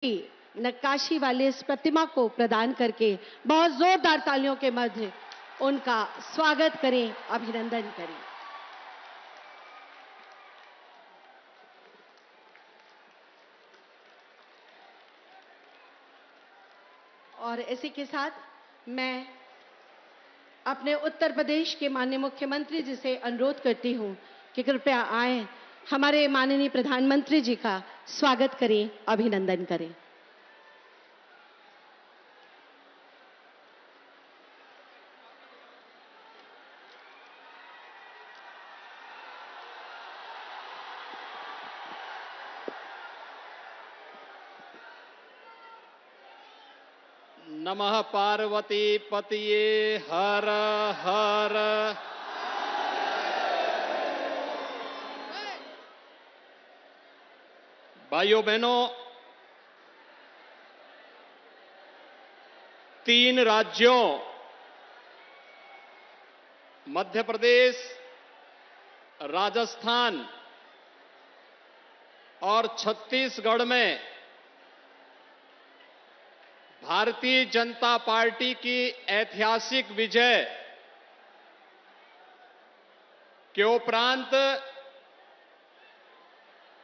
नक्काशी वाले इस प्रतिमा को प्रदान करके बहुत जोरदार तालियों के मध्य उनका स्वागत करें, अभिनंदन करें। और इसी के साथ मैं अपने उत्तर प्रदेश के माननीय मुख्यमंत्री जी से अनुरोध करती हूं कि कृपया आए, हमारे माननीय प्रधानमंत्री जी का स्वागत करें, अभिनंदन करें। नमः पार्वती पतिये हर हर। भाइयों बहनों, 3 राज्यों मध्य प्रदेश, राजस्थान और छत्तीसगढ़ में भारतीय जनता पार्टी की ऐतिहासिक विजय के उपरांत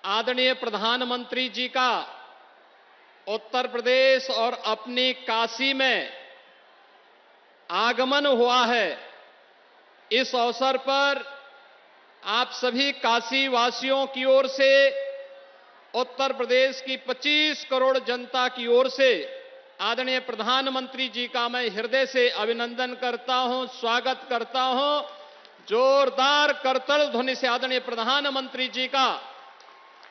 आदरणीय प्रधानमंत्री जी का उत्तर प्रदेश और अपनी काशी में आगमन हुआ है। इस अवसर पर आप सभी काशी वासियों की ओर से, उत्तर प्रदेश की 25 करोड़ जनता की ओर से आदरणीय प्रधानमंत्री जी का मैं हृदय से अभिनंदन करता हूं, स्वागत करता हूं। जोरदार करताल ध्वनि से आदरणीय प्रधानमंत्री जी का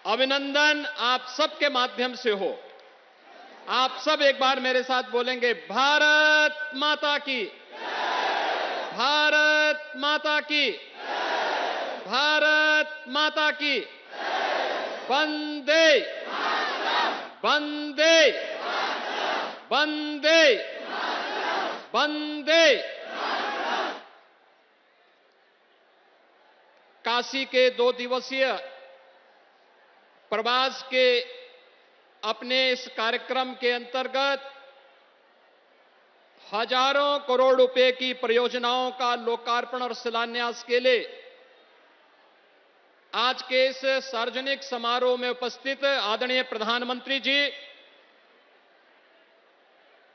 अभिनंदन आप सबके माध्यम से हो। आप सब एक बार मेरे साथ बोलेंगे, भारत माता की, भारत माता की, भारत माता की, वंदे वंदे वंदे वंदे। काशी के 2 दिवसीय प्रवास के अपने इस कार्यक्रम के अंतर्गत हजारों करोड़ रुपए की परियोजनाओं का लोकार्पण और शिलान्यास के लिए आज के इस सार्वजनिक समारोह में उपस्थित आदरणीय प्रधानमंत्री जी,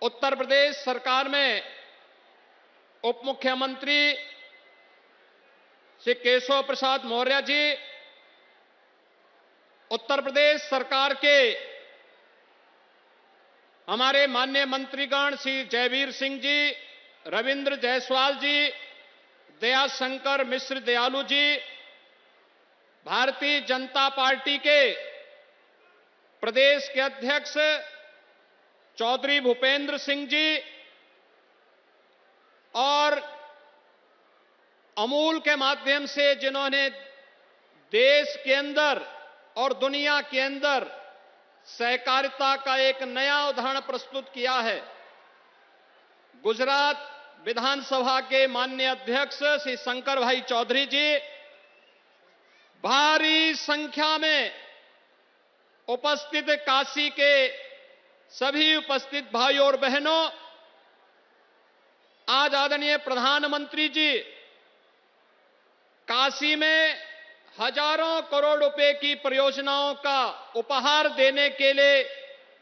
उत्तर प्रदेश सरकार में उप मुख्यमंत्री श्री केशव प्रसाद मौर्य जी, उत्तर प्रदेश सरकार के हमारे माननीय मंत्रीगण श्री जयवीर सिंह जी, रविंद्र जायसवाल जी, दयाशंकर मिश्र दयालु जी, भारतीय जनता पार्टी के प्रदेश के अध्यक्ष चौधरी भूपेंद्र सिंह जी और अमूल के माध्यम से जिन्होंने देश के अंदर और दुनिया के अंदर सहकारिता का एक नया उदाहरण प्रस्तुत किया है, गुजरात विधानसभा के माननीय अध्यक्ष श्री शंकर भाई चौधरी जी, भारी संख्या में उपस्थित काशी के सभी उपस्थित भाइयों और बहनों, आज आदरणीय प्रधानमंत्री जी काशी में हजारों करोड़ रुपए की परियोजनाओं का उपहार देने के लिए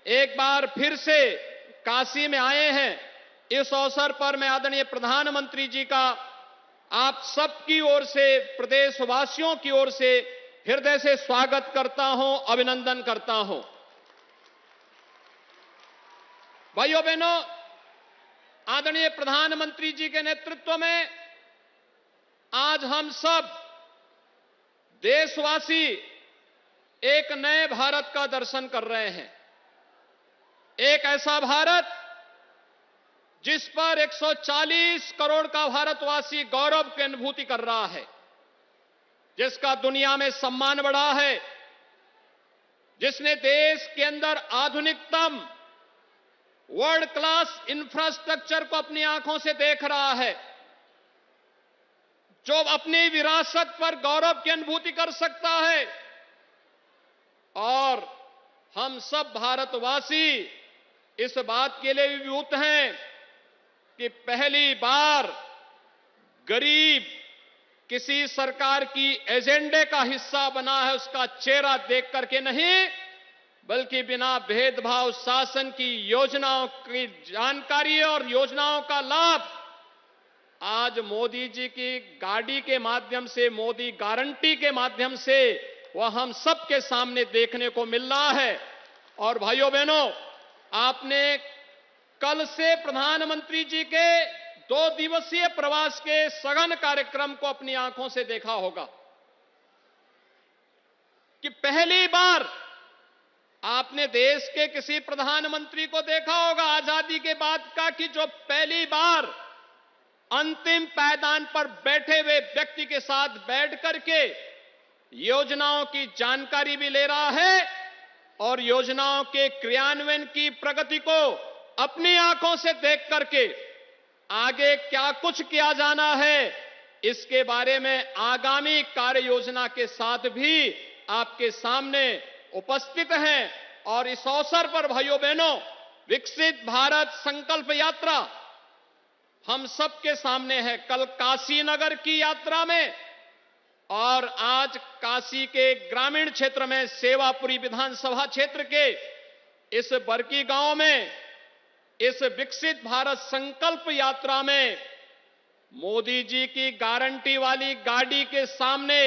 एक बार फिर से काशी में आए हैं। इस अवसर पर मैं आदरणीय प्रधानमंत्री जी का आप सबकी ओर से, प्रदेशवासियों की ओर से हृदय से स्वागत करता हूं, अभिनंदन करता हूं। भाइयों बहनों, आदरणीय प्रधानमंत्री जी के नेतृत्व में आज हम सब देशवासी एक नए भारत का दर्शन कर रहे हैं। एक ऐसा भारत जिस पर 140 करोड़ का भारतवासी गौरव की अनुभूति कर रहा है, जिसका दुनिया में सम्मान बढ़ा है, जिसने देश के अंदर आधुनिकतम वर्ल्ड क्लास इंफ्रास्ट्रक्चर को अपनी आंखों से देख रहा है, जो अपनी विरासत पर गौरव की अनुभूति कर सकता है और हम सब भारतवासी इस बात के लिए विभूत हैं कि पहली बार गरीब किसी सरकार की एजेंडे का हिस्सा बना है, उसका चेहरा देख करके नहीं, बल्कि बिना भेदभाव शासन की योजनाओं की जानकारी और योजनाओं का लाभ आज मोदी जी की गाड़ी के माध्यम से, मोदी गारंटी के माध्यम से वह हम सबके सामने देखने को मिल रहा है। और भाइयों बहनों, आपने कल से प्रधानमंत्री जी के 2 दिवसीय प्रवास के सघन कार्यक्रम को अपनी आंखों से देखा होगा कि पहली बार आपने देश के किसी प्रधानमंत्री को देखा होगा आजादी के बाद का कि जो पहली बार अंतिम पायदान पर बैठे हुए व्यक्ति के साथ बैठ करके योजनाओं की जानकारी भी ले रहा है और योजनाओं के क्रियान्वयन की प्रगति को अपनी आंखों से देख करके आगे क्या कुछ किया जाना है, इसके बारे में आगामी कार्य योजना के साथ भी आपके सामने उपस्थित हैं। और इस अवसर पर भाइयों बहनों, विकसित भारत संकल्प यात्रा हम सबके सामने है। कल काशी नगर की यात्रा में और आज काशी के ग्रामीण क्षेत्र में सेवापुरी विधानसभा क्षेत्र के इस बरकी गांव में इस विकसित भारत संकल्प यात्रा में मोदी जी की गारंटी वाली गाड़ी के सामने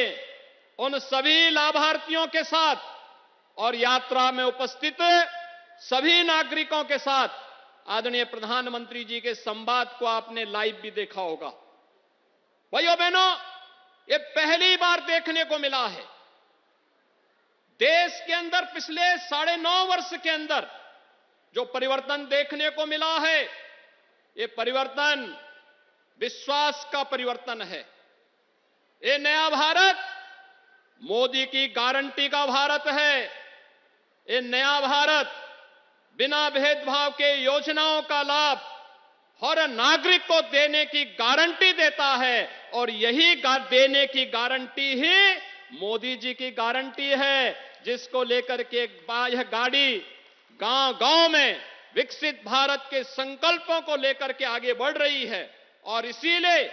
उन सभी लाभार्थियों के साथ और यात्रा में उपस्थित सभी नागरिकों के साथ आदरणीय प्रधानमंत्री जी के संवाद को आपने लाइव भी देखा होगा। भाइयों बहनों, ये पहली बार देखने को मिला है देश के अंदर पिछले 9.5 वर्ष के अंदर जो परिवर्तन देखने को मिला है, ये परिवर्तन विश्वास का परिवर्तन है। ये नया भारत मोदी की गारंटी का भारत है। ये नया भारत बिना भेदभाव के योजनाओं का लाभ हर नागरिक को देने की गारंटी देता है और यही देने की गारंटी ही मोदी जी की गारंटी है, जिसको लेकर के यह गाड़ी गांव-गांव में विकसित भारत के संकल्पों को लेकर के आगे बढ़ रही है। और इसीलिए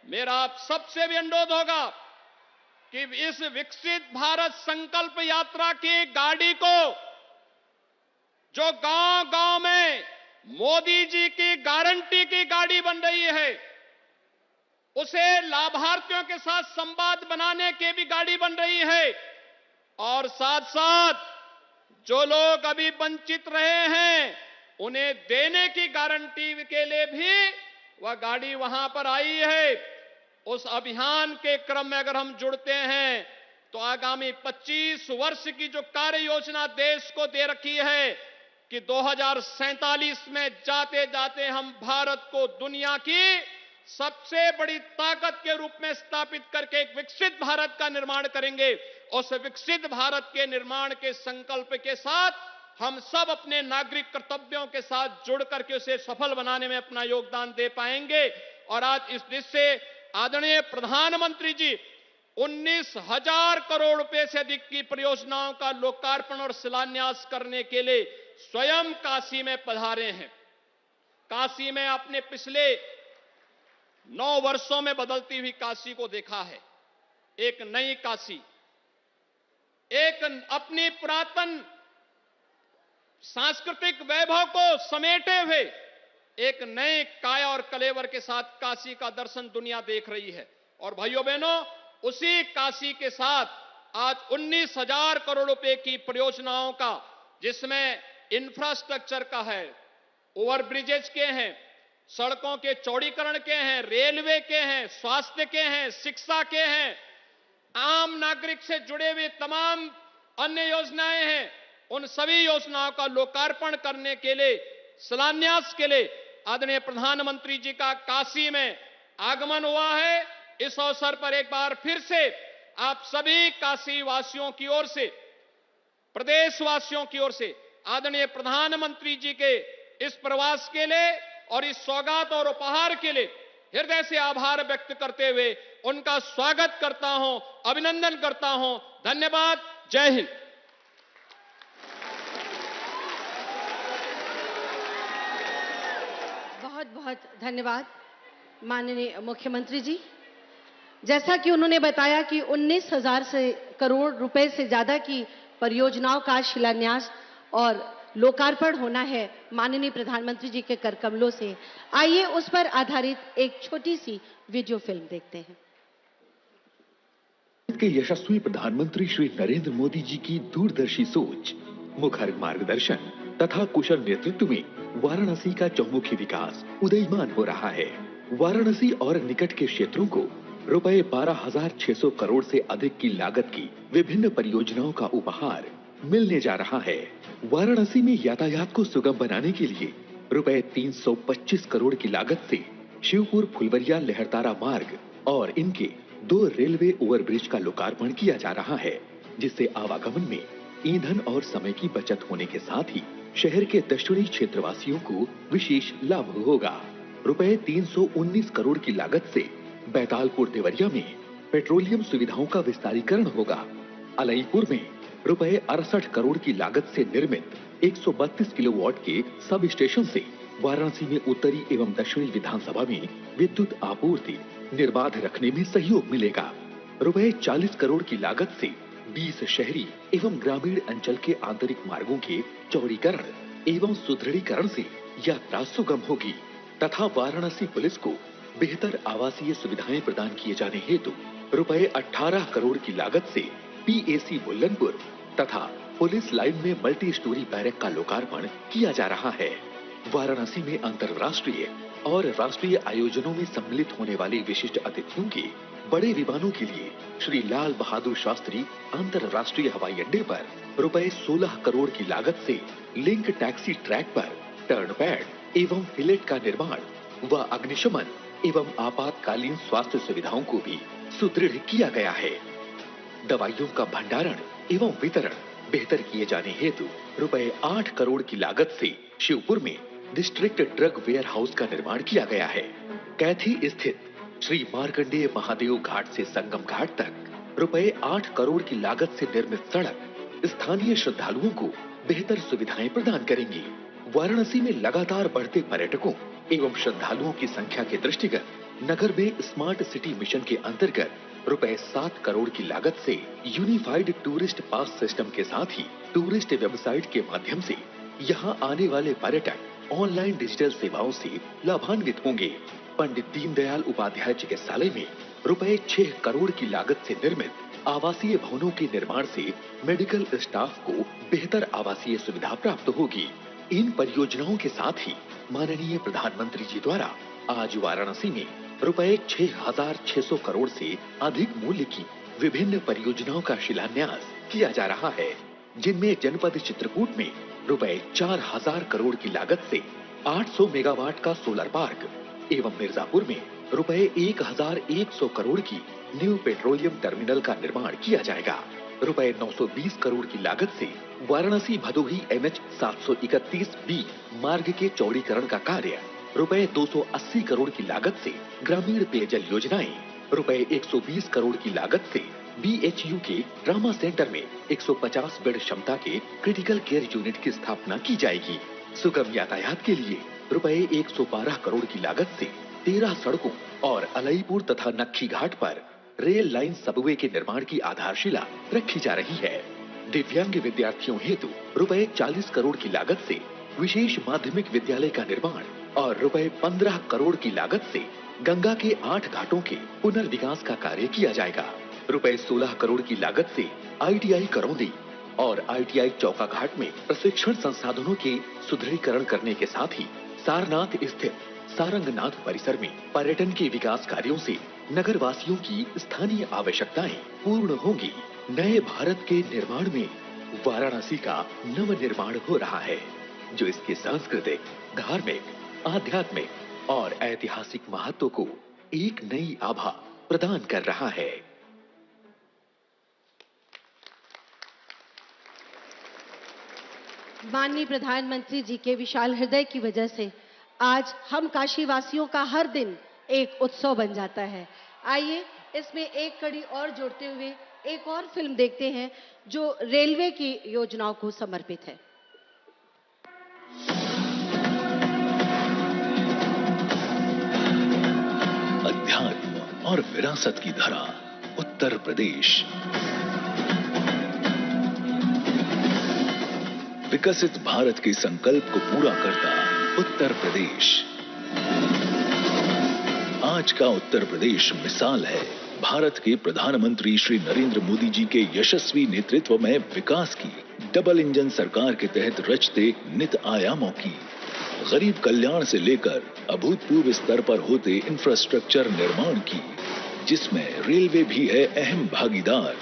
मेरा आप सबसे भी अनुरोध होगा कि इस विकसित भारत संकल्प यात्रा की गाड़ी को जो गांव-गांव में मोदी जी की गारंटी की गाड़ी बन रही है, उसे लाभार्थियों के साथ संवाद बनाने की भी गाड़ी बन रही है और साथ साथ जो लोग अभी वंचित रहे हैं उन्हें देने की गारंटी के लिए भी वह गाड़ी वहां पर आई है। उस अभियान के क्रम में अगर हम जुड़ते हैं तो आगामी 25 वर्ष की जो कार्य योजना देश को दे रखी है कि 2047 में जाते जाते हम भारत को दुनिया की सबसे बड़ी ताकत के रूप में स्थापित करके एक विकसित भारत का निर्माण करेंगे। उस विकसित भारत के निर्माण के संकल्प के साथ हम सब अपने नागरिक कर्तव्यों के साथ जुड़ करके उसे सफल बनाने में अपना योगदान दे पाएंगे। और आज इस देश से आदरणीय प्रधानमंत्री जी 19,000 करोड़ रुपए से अधिक की परियोजनाओं का लोकार्पण और शिलान्यास करने के लिए स्वयं काशी में पधारे हैं। काशी में आपने पिछले 9 वर्षों में बदलती हुई काशी को देखा है। एक नई काशी, एक अपनी पुरातन सांस्कृतिक वैभव को समेटे हुए एक नए काया और कलेवर के साथ काशी का दर्शन दुनिया देख रही है। और भाइयों बहनों, उसी काशी के साथ आज 19,000 करोड़ रुपए की परियोजनाओं का, जिसमें इंफ्रास्ट्रक्चर का है, ओवरब्रिजेज के हैं, सड़कों के चौड़ीकरण के हैं, रेलवे के हैं, स्वास्थ्य के हैं, शिक्षा के हैं, आम नागरिक से जुड़े हुए तमाम अन्य योजनाएं हैं, उन सभी योजनाओं का लोकार्पण करने के लिए, शिलान्यास के लिए आदरणीय प्रधानमंत्री जी का काशी में आगमन हुआ है। इस अवसर पर एक बार फिर से आप सभी काशी वासियों की ओर से, प्रदेशवासियों की ओर से आदरणीय प्रधानमंत्री जी के इस प्रवास के लिए और इस सौगात और उपहार के लिए हृदय से आभार व्यक्त करते हुए उनका स्वागत करता हूं, अभिनंदन करता हूं। धन्यवाद। जय हिंद। बहुत धन्यवाद माननीय मुख्यमंत्री जी। जैसा कि उन्होंने बताया कि 19,000 करोड़ रुपए से ज्यादा की परियोजनाओं का शिलान्यास और लोकार्पण होना है माननीय प्रधानमंत्री जी के कर कमलों से। आइए उस पर आधारित एक छोटी सी वीडियो फिल्म देखते हैं। के यशस्वी प्रधानमंत्री श्री नरेंद्र मोदी जी की दूरदर्शी सोच, मुखर मार्गदर्शन तथा कुशल नेतृत्व में वाराणसी का चौमुखी विकास उदयमान हो रहा है। वाराणसी और निकट के क्षेत्रों को रुपए 12,600 करोड़ से अधिक की लागत की विभिन्न परियोजनाओं का उपहार मिलने जा रहा है। वाराणसी में यातायात को सुगम बनाने के लिए रुपए 325 करोड़ की लागत से शिवपुर फुलवरिया लहरतारा मार्ग और इनके 2 रेलवे ओवरब्रिज का लोकार्पण किया जा रहा है, जिससे आवागमन में ईंधन और समय की बचत होने के साथ ही शहर के दक्षिणी क्षेत्रवासियों को विशेष लाभ होगा। रुपए 319 करोड़ की लागत से बैतालपुर देवरिया में पेट्रोलियम सुविधाओं का विस्तारीकरण होगा। अलईपुर में रुपए 68 करोड़ की लागत से निर्मित 132 किलोवाट के सब स्टेशन से वाराणसी में उत्तरी एवं दक्षिणी विधानसभा में विद्युत आपूर्ति निर्बाध रखने में सहयोग मिलेगा। रुपए 40 करोड़ की लागत से 20 शहरी एवं ग्रामीण अंचल के आंतरिक मार्गों के चौड़ीकरण एवं सुदृढ़ीकरण से यात्रा सुगम होगी तथा वाराणसी पुलिस को बेहतर आवासीय सुविधाएं प्रदान किए जाने हेतु रुपए 18 करोड़ की लागत से पीएसी बुल्लनपुर तथा पुलिस लाइन में मल्टी स्टोरी बैरक का लोकार्पण किया जा रहा है। वाराणसी में अंतर्राष्ट्रीय और राष्ट्रीय आयोजनों में सम्मिलित होने वाले विशिष्ट अतिथियों के बड़े विमानों के लिए श्री लाल बहादुर शास्त्री अंतर्राष्ट्रीय हवाई अड्डे पर रुपए 16 करोड़ की लागत से लिंक टैक्सी ट्रैक पर टर्न पैड एवं हिलेट का निर्माण व अग्निशमन एवं आपातकालीन स्वास्थ्य सुविधाओं को भी सुदृढ़ किया गया है। दवाइयों का भंडारण एवं वितरण बेहतर किए जाने हेतु रुपए 8 करोड़ की लागत से शिवपुर में डिस्ट्रिक्ट ड्रग वेयर हाउस का निर्माण किया गया है। कैथी स्थित श्री मार्कंडेय महादेव घाट से संगम घाट तक रुपए 8 करोड़ की लागत से निर्मित सड़क स्थानीय श्रद्धालुओं को बेहतर सुविधाएं प्रदान करेंगी। वाराणसी में लगातार बढ़ते पर्यटकों एवं श्रद्धालुओं की संख्या के दृष्टिगत नगर में स्मार्ट सिटी मिशन के अंतर्गत रुपए 7 करोड़ की लागत से यूनिफाइड टूरिस्ट पास सिस्टम के साथ ही टूरिस्ट वेबसाइट के माध्यम से यहां आने वाले पर्यटक ऑनलाइन डिजिटल सेवाओं से लाभान्वित होंगे। पंडित दीनदयाल उपाध्याय चिकित्सालय में रुपए 6 करोड़ की लागत से निर्मित आवासीय भवनों के निर्माण से मेडिकल स्टाफ को बेहतर आवासीय सुविधा प्राप्त होगी। इन परियोजनाओं के साथ ही माननीय प्रधानमंत्री जी द्वारा आज वाराणसी में रुपए 6,600 करोड़ से अधिक मूल्य की विभिन्न परियोजनाओं का शिलान्यास किया जा रहा है, जिनमें जनपद चित्रकूट में रुपए 4,000 करोड़ की लागत से 800 मेगावाट का सोलर पार्क एवं मिर्जापुर में रुपए 1,100 करोड़ की न्यू पेट्रोलियम टर्मिनल का निर्माण किया जाएगा। रुपए 920 करोड़ की लागत से वाराणसी भदोही NH 731B मार्ग के चौड़ीकरण का कार्य, रुपए 280 करोड़ की लागत से ग्रामीण पेयजल योजनाएं, रुपए 120 करोड़ की लागत से BHU के ट्रामा सेंटर में 150 बेड क्षमता के क्रिटिकल केयर यूनिट की स्थापना की जाएगी। सुगम यातायात के लिए रुपए 112 करोड़ की लागत से 13 सड़कों और अलईपुर तथा नक्खी घाट पर रेल लाइन सबवे के निर्माण की आधारशिला रखी जा रही है। दिव्यांग विद्यार्थियों हेतु रुपए 40 करोड़ की लागत से विशेष माध्यमिक विद्यालय का निर्माण और रुपए 15 करोड़ की लागत से गंगा के 8 घाटों के पुनर्विकास का कार्य किया जाएगा। रुपए 16 करोड़ की लागत से ITI करौंदी और ITI चौका घाट में प्रशिक्षण संसाधनों के सुदृढ़ीकरण करने के साथ ही सारनाथ स्थित सारंगनाथ परिसर में पर्यटन के विकास कार्यों से नगर वासियों की स्थानीय आवश्यकताएं पूर्ण होंगी। नए भारत के निर्माण में वाराणसी का नव निर्माण हो रहा है, जो इसके सांस्कृतिक, धार्मिक, आध्यात्मिक और ऐतिहासिक महत्व को एक नई आभा प्रदान कर रहा है। माननीय प्रधानमंत्री जी के विशाल हृदय की वजह से आज हम काशी वासियों का हर दिन एक उत्सव बन जाता है। आइए इसमें एक कड़ी और जोड़ते हुए एक और फिल्म देखते हैं जो रेलवे की योजनाओं को समर्पित है। और विरासत की धरा उत्तर प्रदेश। विकसित भारत के संकल्प को पूरा करता उत्तर प्रदेश। आज का उत्तर प्रदेश मिसाल है भारत के प्रधानमंत्री श्री नरेंद्र मोदी जी के यशस्वी नेतृत्व में विकास की डबल इंजन सरकार के तहत रचते नित आयामों की। गरीब कल्याण से लेकर अभूतपूर्व स्तर पर होते इंफ्रास्ट्रक्चर निर्माण की, जिसमें रेलवे भी है अहम भागीदार।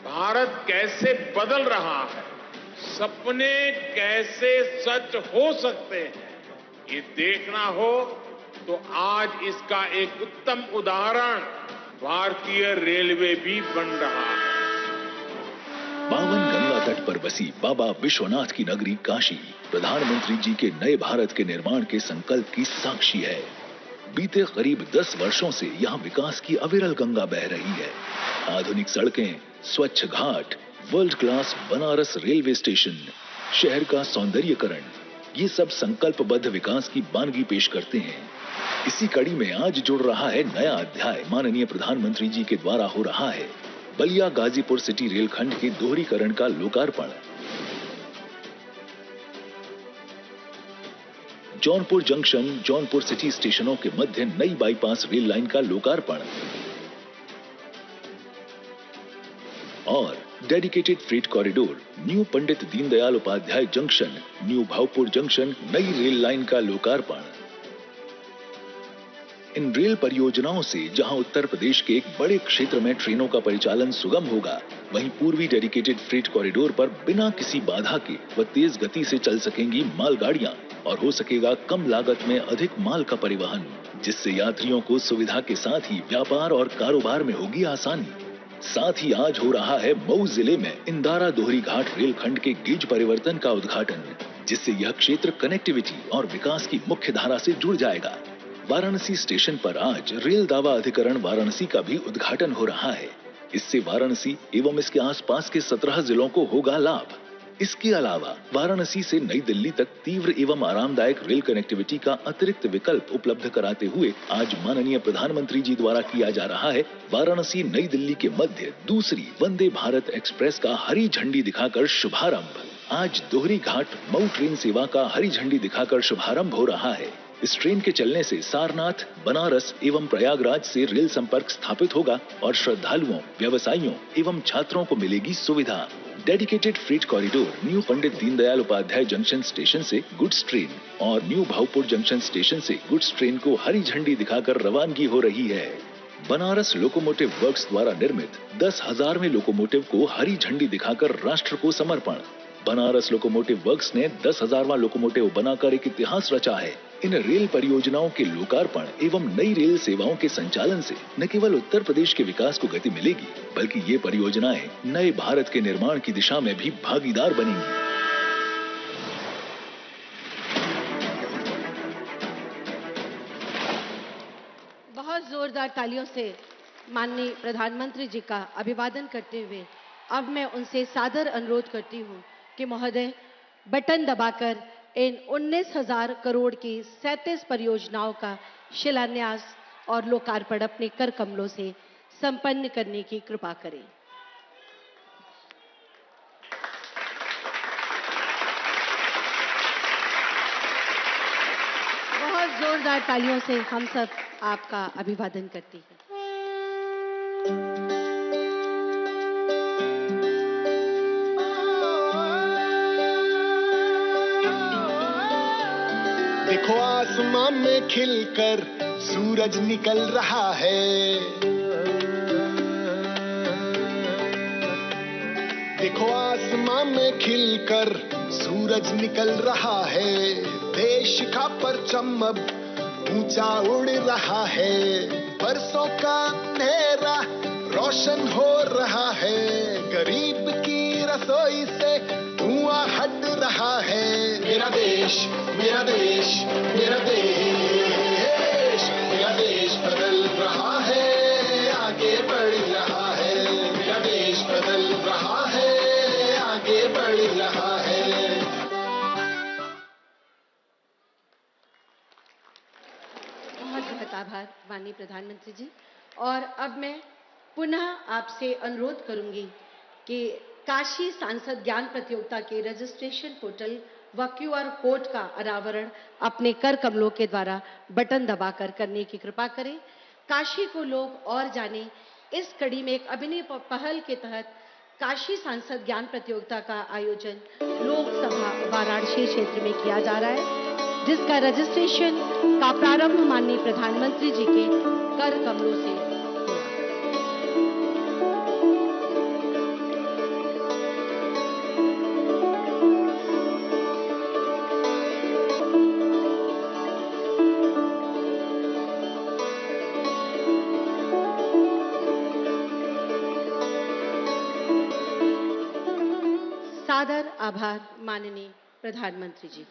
भारत कैसे बदल रहा है, सपने कैसे सच हो सकते हैं, ये देखना हो तो आज इसका एक उत्तम उदाहरण भारतीय रेलवे भी बन रहा है। पावन गंगा तट पर बसी बाबा विश्वनाथ की नगरी काशी प्रधानमंत्री जी के नए भारत के निर्माण के संकल्प की साक्षी है। बीते करीब 10 वर्षों से यहाँ विकास की अविरल गंगा बह रही है। आधुनिक सड़कें, स्वच्छ घाट, world class Banaras railway station, शहर का सौंदर्यीकरण, ये सब संकल्पबद्ध विकास की बानगी पेश करते हैं। इसी कड़ी में आज जुड़ रहा है नया अध्याय। माननीय प्रधानमंत्री जी के द्वारा हो रहा है बलिया गाजीपुर सिटी रेलखंड के दोहरीकरण का लोकार्पण। जौनपुर जंक्शन, जौनपुर सिटी स्टेशनों के मध्य नई बाईपास रेल लाइन का लोकार्पण और dedicated freight corridor new Pandit Deendayal Upadhyaya junction, new Bhavpur junction नई रेल लाइन का लोकार्पण। इन रेल परियोजनाओं से जहां उत्तर प्रदेश के एक बड़े क्षेत्र में ट्रेनों का परिचालन सुगम होगा, वहीं पूर्वी डेडिकेटेड फ्रेट कॉरिडोर पर बिना किसी बाधा के व तेज गति से चल सकेंगी मालगाड़ियां और हो सकेगा कम लागत में अधिक माल का परिवहन, जिससे यात्रियों को सुविधा के साथ ही व्यापार और कारोबार में होगी आसानी। साथ ही आज हो रहा है मऊ जिले में इंदारा दोहरी घाट रेलखंड के गेज परिवर्तन का उद्घाटन, जिससे यह क्षेत्र कनेक्टिविटी और विकास की मुख्य धारा से जुड़ जाएगा। वाराणसी स्टेशन पर आज रेल दावा अधिकरण वाराणसी का भी उद्घाटन हो रहा है। इससे वाराणसी एवं इसके आसपास के 17 जिलों को होगा लाभ। इसके अलावा वाराणसी से नई दिल्ली तक तीव्र एवं आरामदायक रेल कनेक्टिविटी का अतिरिक्त विकल्प उपलब्ध कराते हुए आज माननीय प्रधानमंत्री जी द्वारा किया जा रहा है वाराणसी नई दिल्ली के मध्य दूसरी वंदे भारत एक्सप्रेस का हरी झंडी दिखाकर शुभारंभ। आज दोहरी घाट मऊ ट्रेन सेवा का हरी झंडी दिखाकर शुभारंभ हो रहा है। इस ट्रेन के चलने से सारनाथ, बनारस एवं प्रयागराज से रेल संपर्क स्थापित होगा और श्रद्धालुओं, व्यवसायियों एवं छात्रों को मिलेगी सुविधा। Dedicated freight corridor new Pandit Deendayal Upadhyaya junction station से गुड्स ट्रेन और न्यू भावपुर जंक्शन स्टेशन से गुड्स ट्रेन को हरी झंडी दिखाकर रवानगी हो रही है। बनारस लोकोमोटिव वर्क्स द्वारा निर्मित 10,000वें लोकोमोटिव को हरी झंडी दिखाकर राष्ट्र को समर्पण। बनारस लोकोमोटिव वर्क्स ने 10,000वां लोकोमोटिव बनाकर एक इतिहास रचा है। इन रेल परियोजनाओं के लोकार्पण एवं नई रेल सेवाओं के संचालन से न केवल उत्तर प्रदेश के विकास को गति मिलेगी, बल्कि ये परियोजनाएं नए भारत के निर्माण की दिशा में भी भागीदार बनेंगी। बहुत जोरदार तालियों से माननीय प्रधानमंत्री जी का अभिवादन करते हुए अब मैं उनसे सादर अनुरोध करती हूँ कि महोदय बटन दबाकर इन 19,000 करोड़ की 37 परियोजनाओं का शिलान्यास और लोकार्पण अपने कर कमलों से संपन्न करने की कृपा करें। बहुत जोरदार तालियों से हम सब आपका अभिवादन करते हैं। देखो आसमां में खिलकर सूरज निकल रहा है। देखो आसमां में खिलकर सूरज निकल रहा है। देश का परचम अब ऊंचा उड़ रहा है। बरसों का अंधेरा रोशन हो रहा है। गरीब की रसोई से धुआं हट रहा है। मेरा देश, मेरा देश, मेरा देश, मेरा देश बदल रहा है, आगे बढ़ रहा है। मेरा देश बदल रहा है, आगे बढ़ रहा है। बहुत बहुत आभार माननीय प्रधानमंत्री जी। और अब मैं पुनः आपसे अनुरोध करूंगी कि काशी सांसद ज्ञान प्रतियोगिता के रजिस्ट्रेशन पोर्टल व QR कोड का अनावरण अपने कर कमलों के द्वारा बटन दबाकर करने की कृपा करें। काशी को लोग और जाने, इस कड़ी में एक अभिनव पहल के तहत काशी सांसद ज्ञान प्रतियोगिता का आयोजन लोकसभा वाराणसी क्षेत्र में किया जा रहा है, जिसका रजिस्ट्रेशन का प्रारंभ माननीय प्रधानमंत्री जी के कर कमलों से हुआ। सादर आभार माननीय प्रधानमंत्री जी।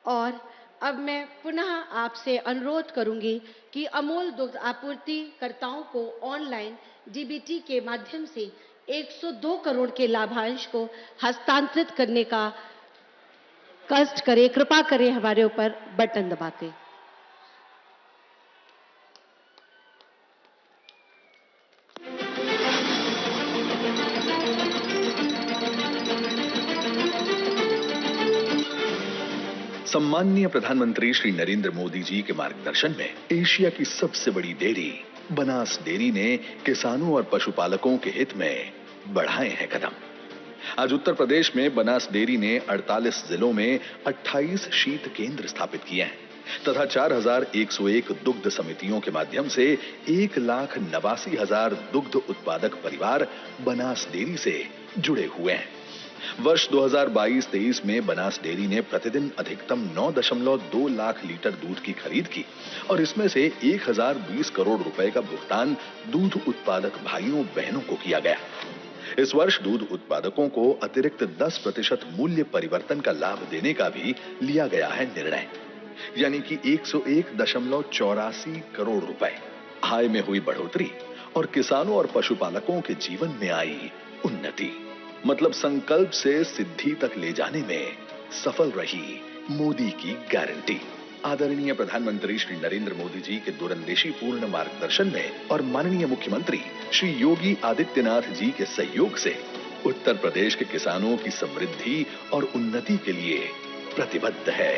और अब मैं पुनः आपसे अनुरोध करूंगी कि अमूल दुग्ध आपूर्तिकर्ताओं को ऑनलाइन डीबीटी के माध्यम से 102 करोड़ के लाभांश को हस्तांतरित करने का कष्ट करें, कृपा करें हमारे ऊपर बटन दबाते। सम्माननीय प्रधानमंत्री श्री नरेंद्र मोदी जी के मार्गदर्शन में एशिया की सबसे बड़ी डेयरी बनास डेयरी ने किसानों और पशुपालकों के हित में बढ़ाए हैं कदम। आज उत्तर प्रदेश में बनास डेयरी ने 48 जिलों में 28 शीत केंद्र स्थापित किए हैं तथा 4101 दुग्ध समितियों के माध्यम से 1,89,000 दुग्ध उत्पादक परिवार बनास डेयरी से जुड़े हुए हैं। वर्ष 2022-23 में बनास डेयरी ने प्रतिदिन अधिकतम 9.2 लाख लीटर दूध की खरीद की और इसमें से 1020 करोड़ रुपए का भुगतान दूध उत्पादक भाइयों बहनों को किया गया। इस वर्ष दूध उत्पादकों को अतिरिक्त 10% मूल्य परिवर्तन का लाभ देने का भी लिया गया है निर्णय, यानी कि 101.84 करोड़ रुपए। आय में हुई बढ़ोतरी और किसानों और पशुपालकों के जीवन में आई उन्नति, मतलब संकल्प से सिद्धि तक ले जाने में सफल रही मोदी की गारंटी। आदरणीय प्रधानमंत्री श्री नरेंद्र मोदी जी के दूरंदेशी पूर्ण मार्गदर्शन में और माननीय मुख्यमंत्री श्री योगी आदित्यनाथ जी के सहयोग से उत्तर प्रदेश के किसानों की समृद्धि और उन्नति के लिए प्रतिबद्ध है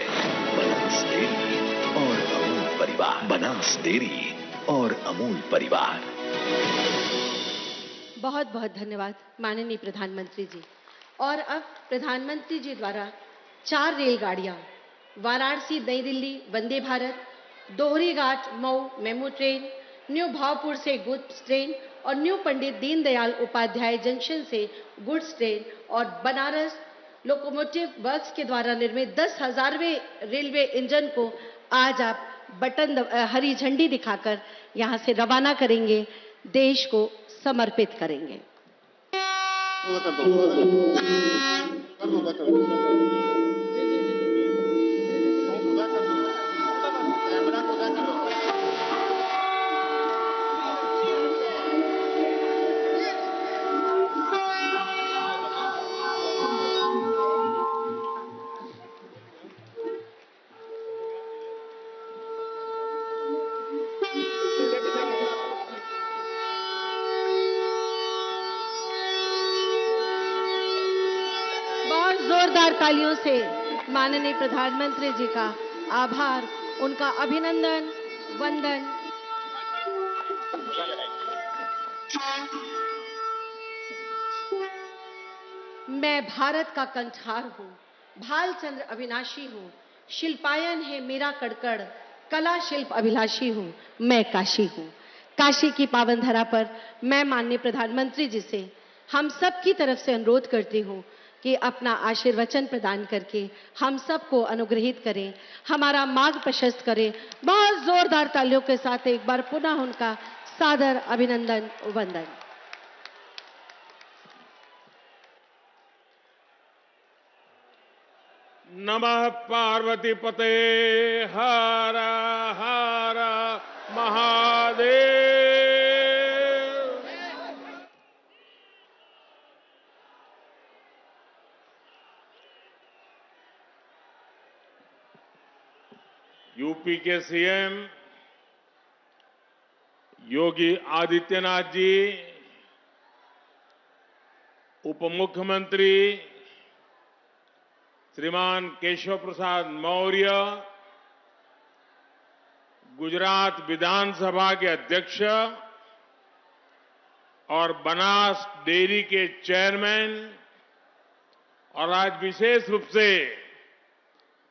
बनास डेयरी और अमूल परिवार। बनास डेयरी और अमूल परिवार। बहुत बहुत धन्यवाद माननीय प्रधानमंत्री जी। और अब प्रधानमंत्री जी द्वारा 4 रेलगाड़ियां वाराणसी नई Delhi Vande Bharat, Dohri Ghat Mau MEMU train, new Bhavpur से गुड्स ट्रेन और न्यू पंडित दीनदयाल उपाध्याय जंक्शन से गुड्स ट्रेन और बनारस लोकोमोटिव वर्क्स के द्वारा निर्मित 10,000वें रेलवे इंजन को आज आप हरी झंडी दिखाकर यहां से रवाना करेंगे, देश को समर्पित करेंगे। जोरदार तालियों से माननीय प्रधानमंत्री जी का आभार, उनका अभिनंदन, वंदन। मैं भारत का कंठार हूं, भालचंद्र अविनाशी हूं, शिल्पायन है मेरा कड़कड़, कला शिल्प अभिलाषी हूं, मैं काशी हूं। काशी की पावन धरा पर मैं माननीय प्रधानमंत्री जी से हम सब की तरफ से अनुरोध करती हूं कि अपना आशीर्वचन प्रदान करके हम सबको अनुग्रहित करें, हमारा मार्ग प्रशस्त करें। बहुत जोरदार तालियों के साथ एक बार पुनः उनका सादर अभिनंदन, वंदन। नमः पार्वती पते हर हर महादेव। यूपी के सीएम योगी आदित्यनाथ जी, उप मुख्यमंत्री श्रीमान केशव प्रसाद मौर्य, गुजरात विधानसभा के अध्यक्ष और बनास डेयरी के चेयरमैन, और आज विशेष रूप से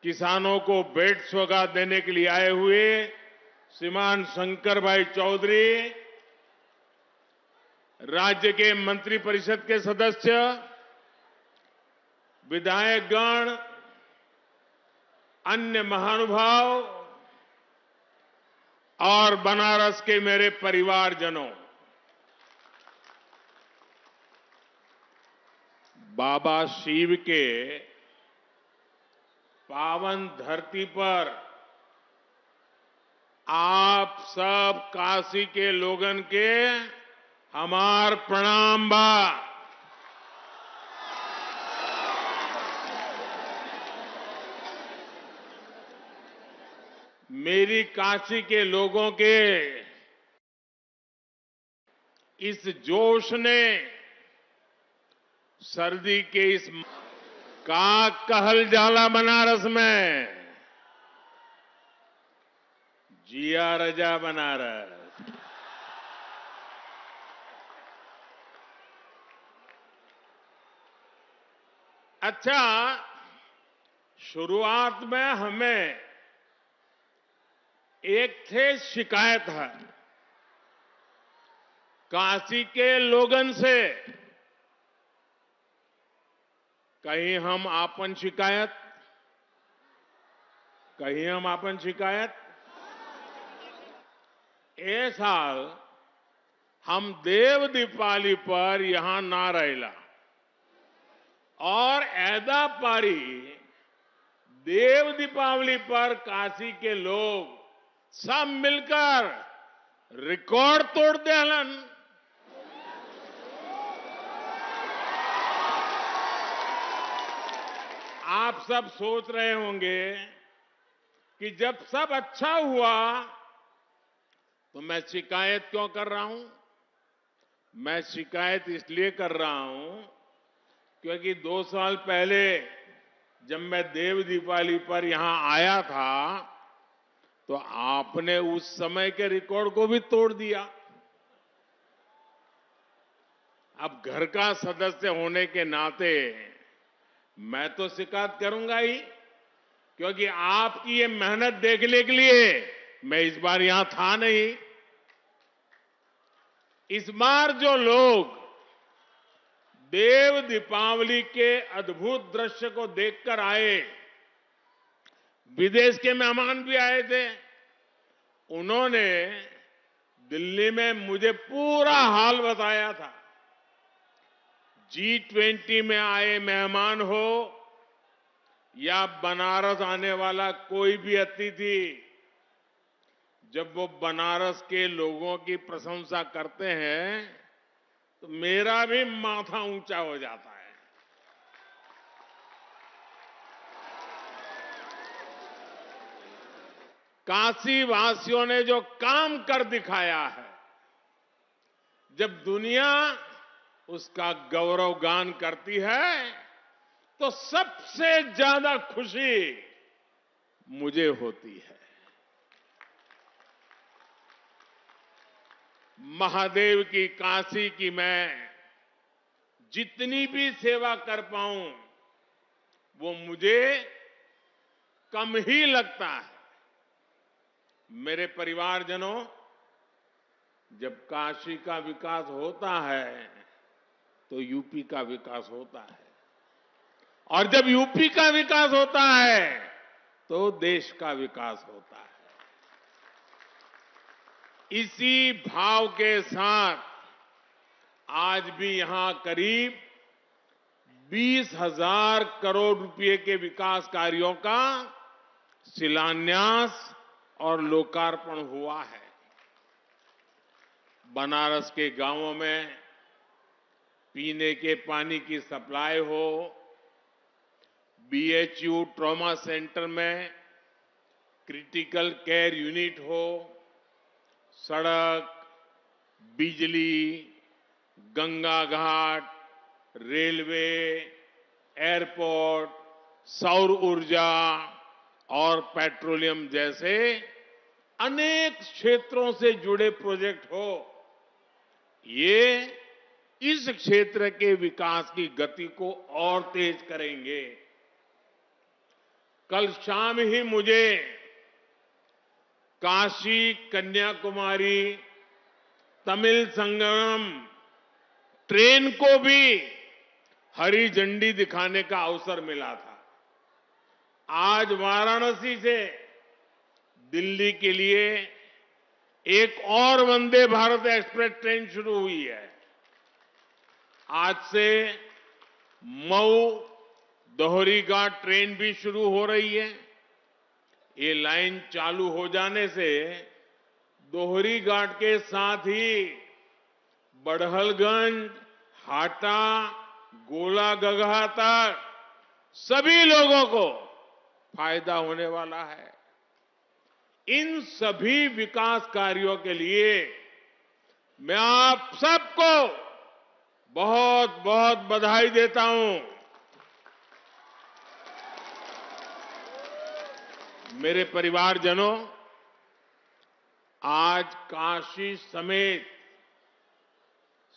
किसानों को भेंट सौगात देने के लिए आए हुए श्रीमान शंकर भाई चौधरी, राज्य के मंत्रिपरिषद के सदस्य, विधायकगण, अन्य महानुभाव और बनारस के मेरे परिवारजनों, बाबा शिव के पावन धरती पर आप सब काशी के लोगन के हमार प्रणाम बा। मेरी काशी के लोगों के इस जोश ने सर्दी के इस का कहल जाला बनारस में, जिया रजा बनारस। अच्छा, शुरुआत में हमें एक थे शिकायत है काशी के लोगन से, कहीं हम आपन शिकायत ए साल हम देव दीपावली पर यहां ना रहेला और ऐदा पारी देव दीपावली पर काशी के लोग सब मिलकर रिकॉर्ड तोड़ देलन। आप सब सोच रहे होंगे कि जब सब अच्छा हुआ तो मैं शिकायत क्यों कर रहा हूं। मैं शिकायत इसलिए कर रहा हूं क्योंकि 2 साल पहले जब मैं देव दीपावली पर यहां आया था तो आपने उस समय के रिकॉर्ड को भी तोड़ दिया। अब घर का सदस्य होने के नाते मैं तो शिकायत करूंगा ही, क्योंकि आपकी ये मेहनत देखने के लिए मैं इस बार यहां था नहीं। इस बार जो लोग देव दीपावली के अद्भुत दृश्य को देखकर आए, विदेश के मेहमान भी आए थे, उन्होंने दिल्ली में मुझे पूरा हाल बताया था। G20 में आए मेहमान हो या बनारस आने वाला कोई भी अतिथि, जब वो बनारस के लोगों की प्रशंसा करते हैं तो मेरा भी माथा ऊंचा हो जाता है। काशी वासियों ने जो काम कर दिखाया है, जब दुनिया उसका गौरवगान करती है तो सबसे ज्यादा खुशी मुझे होती है। महादेव की काशी की मैं जितनी भी सेवा कर पाऊं वो मुझे कम ही लगता है। मेरे परिवारजनों, जब काशी का विकास होता है तो यूपी का विकास होता है, और जब यूपी का विकास होता है तो देश का विकास होता है। इसी भाव के साथ आज भी यहां करीब 20,000 करोड़ रुपए के विकास कार्यों का शिलान्यास और लोकार्पण हुआ है। बनारस के गांवों में पीने के पानी की सप्लाई हो, BHU ट्रॉमा सेंटर में क्रिटिकल केयर यूनिट हो, सड़क, बिजली, गंगा घाट, रेलवे, एयरपोर्ट, सौर ऊर्जा और पेट्रोलियम जैसे अनेक क्षेत्रों से जुड़े प्रोजेक्ट हो, ये इस क्षेत्र के विकास की गति को और तेज करेंगे। कल शाम ही मुझे काशी कन्याकुमारी तमिल संगम ट्रेन को भी हरी झंडी दिखाने का अवसर मिला था। आज वाराणसी से दिल्ली के लिए एक और वंदे भारत एक्सप्रेस ट्रेन शुरू हुई है। आज से मऊ दोहरीघाट ट्रेन भी शुरू हो रही है। ये लाइन चालू हो जाने से दोहरीघाट के साथ ही बड़हलगंज, हाटा, गोलागगहा तक सभी लोगों को फायदा होने वाला है। इन सभी विकास कार्यों के लिए मैं आप सबको बहुत बहुत बधाई देता हूं। मेरे परिवारजनों, आज काशी समेत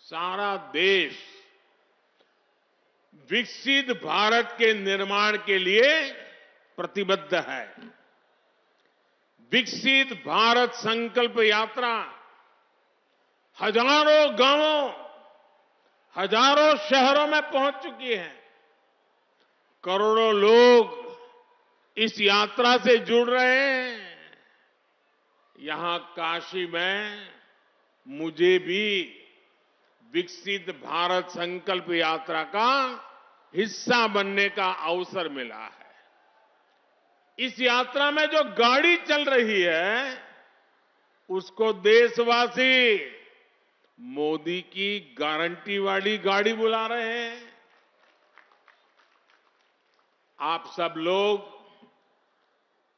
सारा देश विकसित भारत के निर्माण के लिए प्रतिबद्ध है। विकसित भारत संकल्प यात्रा हजारों गांवों, हजारों शहरों में पहुंच चुकी है। करोड़ों लोग इस यात्रा से जुड़ रहे हैं। यहां काशी में मुझे भी विकसित भारत संकल्प यात्रा का हिस्सा बनने का अवसर मिला है। इस यात्रा में जो गाड़ी चल रही है, उसको देशवासी मोदी की गारंटी वाली गाड़ी बुला रहे हैं। आप सब लोग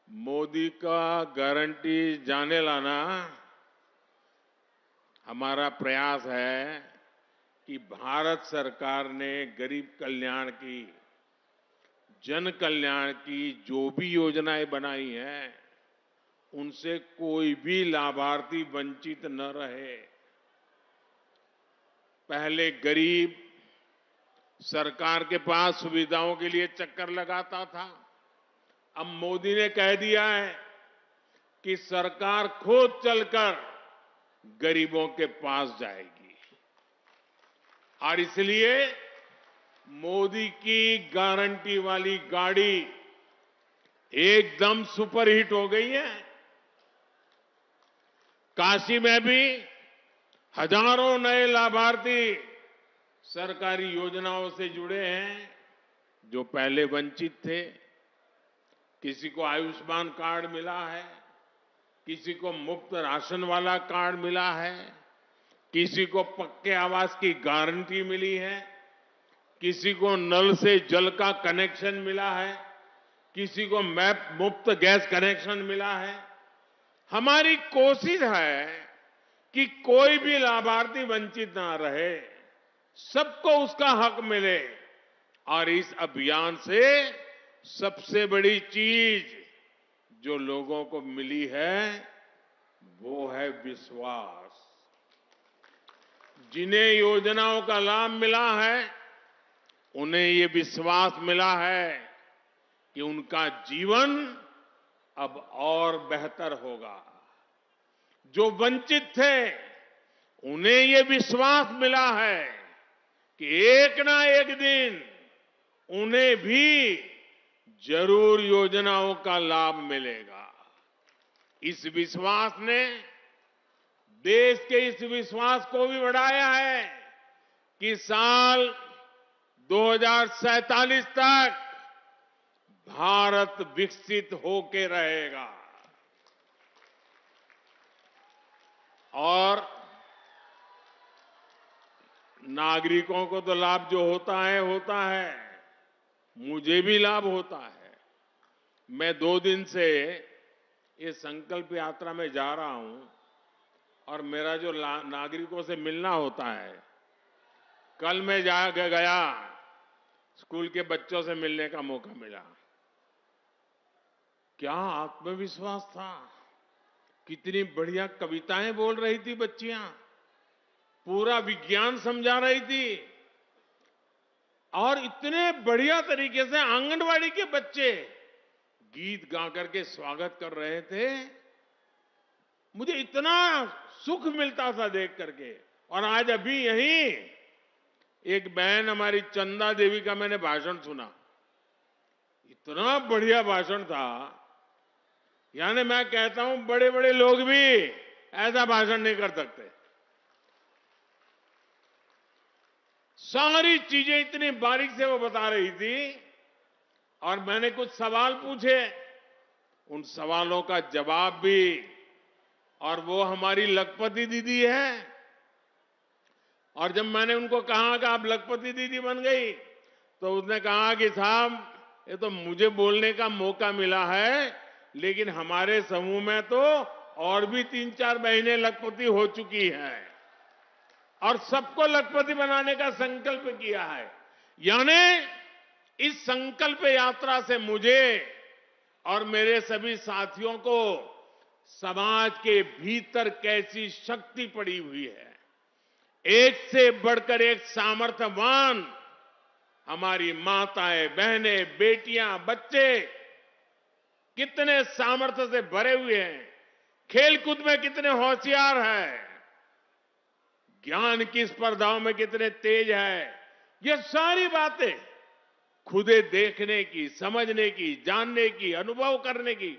मोदी का गारंटी जाने लाना हमारा प्रयास है कि भारत सरकार ने गरीब कल्याण की, जन कल्याण की जो भी योजनाएं बनाई हैं, उनसे कोई भी लाभार्थी वंचित न रहे। पहले गरीब सरकार के पास सुविधाओं के लिए चक्कर लगाता था। अब मोदी ने कह दिया है कि सरकार खुद चलकर गरीबों के पास जाएगी। और इसलिए मोदी की गारंटी वाली गाड़ी एकदम सुपरहिट हो गई है। काशी में भी हजारों नए लाभार्थी सरकारी योजनाओं से जुड़े हैं, जो पहले वंचित थे। किसी को आयुष्मान कार्ड मिला है, किसी को मुफ्त राशन वाला कार्ड मिला है, किसी को पक्के आवास की गारंटी मिली है, किसी को नल से जल का कनेक्शन मिला है, किसी को मुफ्त गैस कनेक्शन मिला है। हमारी कोशिश है कि कोई भी लाभार्थी वंचित ना रहे, सबको उसका हक मिले। और इस अभियान से सबसे बड़ी चीज जो लोगों को मिली है, वो है विश्वास। जिन्हें योजनाओं का लाभ मिला है, उन्हें ये विश्वास मिला है कि उनका जीवन अब और बेहतर होगा। जो वंचित थे, उन्हें ये विश्वास मिला है कि एक ना एक दिन उन्हें भी जरूर योजनाओं का लाभ मिलेगा। इस विश्वास ने देश के इस विश्वास को भी बढ़ाया है कि साल 2047 तक भारत विकसित होके रहेगा। और नागरिकों को तो लाभ जो होता है, मुझे भी लाभ होता है। मैं 2 दिन से ये संकल्प यात्रा में जा रहा हूं और मेरा जो नागरिकों से मिलना होता है, कल मैं गया स्कूल के बच्चों से मिलने का मौका मिला। क्या आत्मविश्वास था, कितनी बढ़िया कविताएं बोल रही थी बच्चियां, पूरा विज्ञान समझा रही थी और इतने बढ़िया तरीके से आंगनवाड़ी के बच्चे गीत गा करके स्वागत कर रहे थे। मुझे इतना सुख मिलता था देख करके। और आज अभी यहीं एक बहन हमारी चंदा देवी का मैंने भाषण सुना, इतना बढ़िया भाषण था। यानी मैं कहता हूं बड़े बड़े लोग भी ऐसा भाषण नहीं कर सकते। सारी चीजें इतनी बारीक से वो बता रही थी और मैंने कुछ सवाल पूछे, उन सवालों का जवाब भी। और वो हमारी लखपति दीदी है। और जब मैंने उनको कहा कि आप लखपति दीदी बन गई, तो उसने कहा कि साहब ये तो मुझे बोलने का मौका मिला है, लेकिन हमारे समूह में तो और भी 3-4 बहनें लखपति हो चुकी हैं और सबको लखपति बनाने का संकल्प किया है। यानी इस संकल्प यात्रा से मुझे और मेरे सभी साथियों को समाज के भीतर कैसी शक्ति पड़ी हुई है, एक से बढ़कर एक सामर्थ्यवान हमारी माताएं, बहनें, बेटियां, बच्चे कितने सामर्थ्य से भरे हुए हैं, खेलकूद में कितने होशियार हैं, ज्ञान की स्पर्धाओं में कितने तेज है। ये सारी बातें खुदे देखने की, समझने की, जानने की, अनुभव करने की,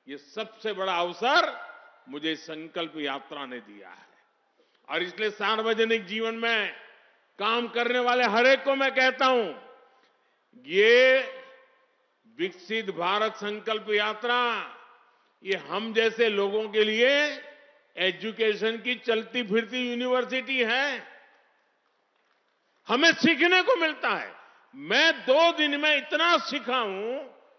ये सबसे बड़ा अवसर मुझे संकल्प यात्रा ने दिया है। और इसलिए सार्वजनिक जीवन में काम करने वाले हर एक को मैं कहता हूं, ये विकसित भारत संकल्प यात्रा ये हम जैसे लोगों के लिए एजुकेशन की चलती फिरती यूनिवर्सिटी है। हमें सीखने को मिलता है। मैं 2 दिन में इतना सीखा हूं,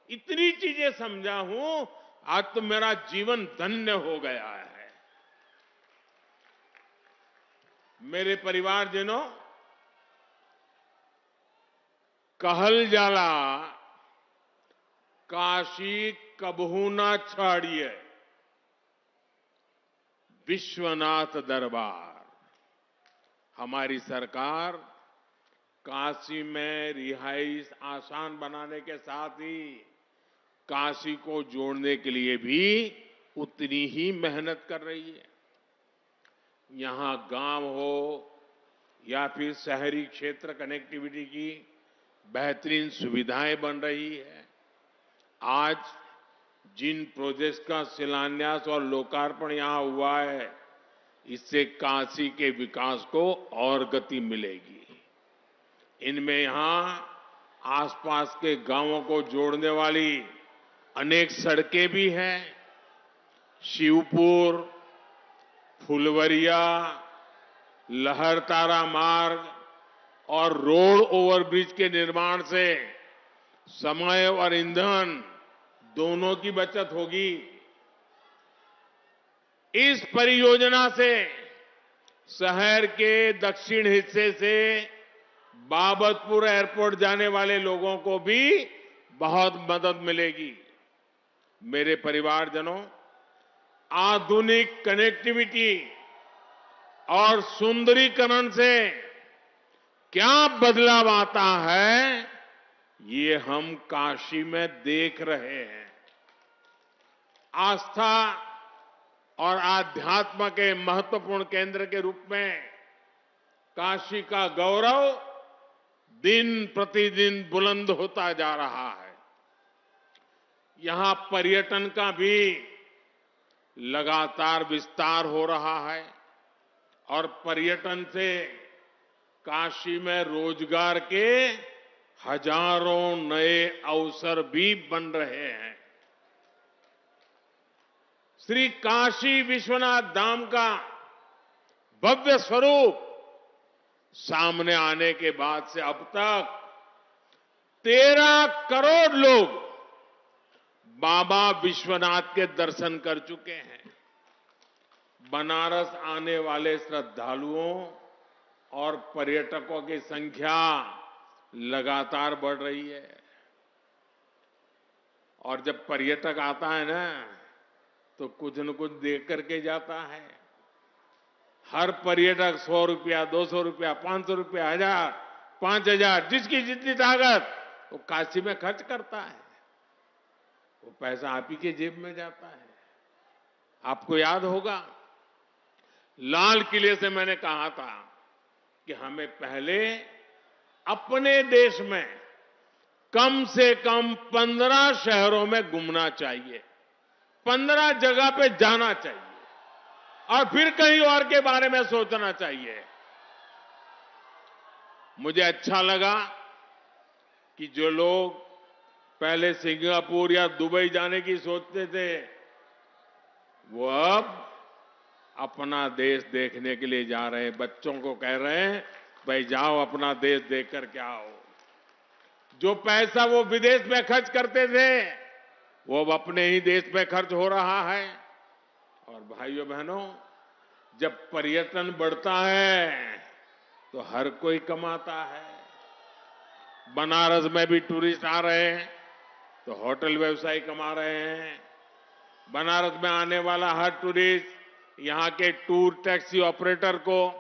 इतनी चीजें समझा हूं, आज तो मेरा जीवन धन्य हो गया है। मेरे परिवारजनों, कहल जाला काशी कबहू ना छाड़िए, विश्वनाथ दरबार। हमारी सरकार काशी में रिहाइश आसान बनाने के साथ ही काशी को जोड़ने के लिए भी उतनी ही मेहनत कर रही है। यहां गांव हो या फिर शहरी क्षेत्र, कनेक्टिविटी की बेहतरीन सुविधाएं बन रही है। आज जिन प्रोजेक्ट का शिलान्यास और लोकार्पण यहां हुआ है, इससे काशी के विकास को और गति मिलेगी। इनमें यहां आसपास के गांवों को जोड़ने वाली अनेक सड़कें भी हैं। शिवपुर, फुलवरिया, लहरतारा मार्ग और रोड ओवरब्रिज के निर्माण से समय और ईंधन दोनों की बचत होगी। इस परियोजना से शहर के दक्षिण हिस्से से बाबतपुर एयरपोर्ट जाने वाले लोगों को भी बहुत मदद मिलेगी। मेरे परिवारजनों, आधुनिक कनेक्टिविटी और सुंदरीकरण से क्या बदलाव आता है, ये हम काशी में देख रहे हैं। आस्था और आध्यात्म के महत्वपूर्ण केंद्र के रूप में काशी का गौरव दिन प्रतिदिन बुलंद होता जा रहा है। यहां पर्यटन का भी लगातार विस्तार हो रहा है और पर्यटन से काशी में रोजगार के हजारों नए अवसर भी बन रहे हैं। श्री काशी विश्वनाथ धाम का भव्य स्वरूप सामने आने के बाद से अब तक 13 करोड़ लोग बाबा विश्वनाथ के दर्शन कर चुके हैं। बनारस आने वाले श्रद्धालुओं और पर्यटकों की संख्या लगातार बढ़ रही है। और जब पर्यटक आता है ना, तो कुछ न कुछ देख करके जाता है। हर पर्यटक 100 रुपया, 200 रुपया, 500 रुपया, 1000, 5000, जिसकी जितनी ताकत वो काशी में खर्च करता है। वो पैसा आप ही के जेब में जाता है। आपको याद होगा, लाल किले से मैंने कहा था कि हमें पहले अपने देश में कम से कम 15 शहरों में घूमना चाहिए, 15 जगह पे जाना चाहिए और फिर कहीं और के बारे में सोचना चाहिए। मुझे अच्छा लगा कि जो लोग पहले सिंगापुर या दुबई जाने की सोचते थे, वो अब अपना देश देखने के लिए जा रहे हैं। बच्चों को कह रहे हैं, भाई जाओ अपना देश देख कर के आओ। जो पैसा वो विदेश में खर्च करते थे, वो अब अपने ही देश में खर्च हो रहा है। और भाइयों बहनों, जब पर्यटन बढ़ता है तो हर कोई कमाता है। बनारस में भी टूरिस्ट आ रहे हैं तो होटल व्यवसायी कमा रहे हैं। बनारस में आने वाला हर टूरिस्ट यहां के टूर टैक्सी ऑपरेटर को,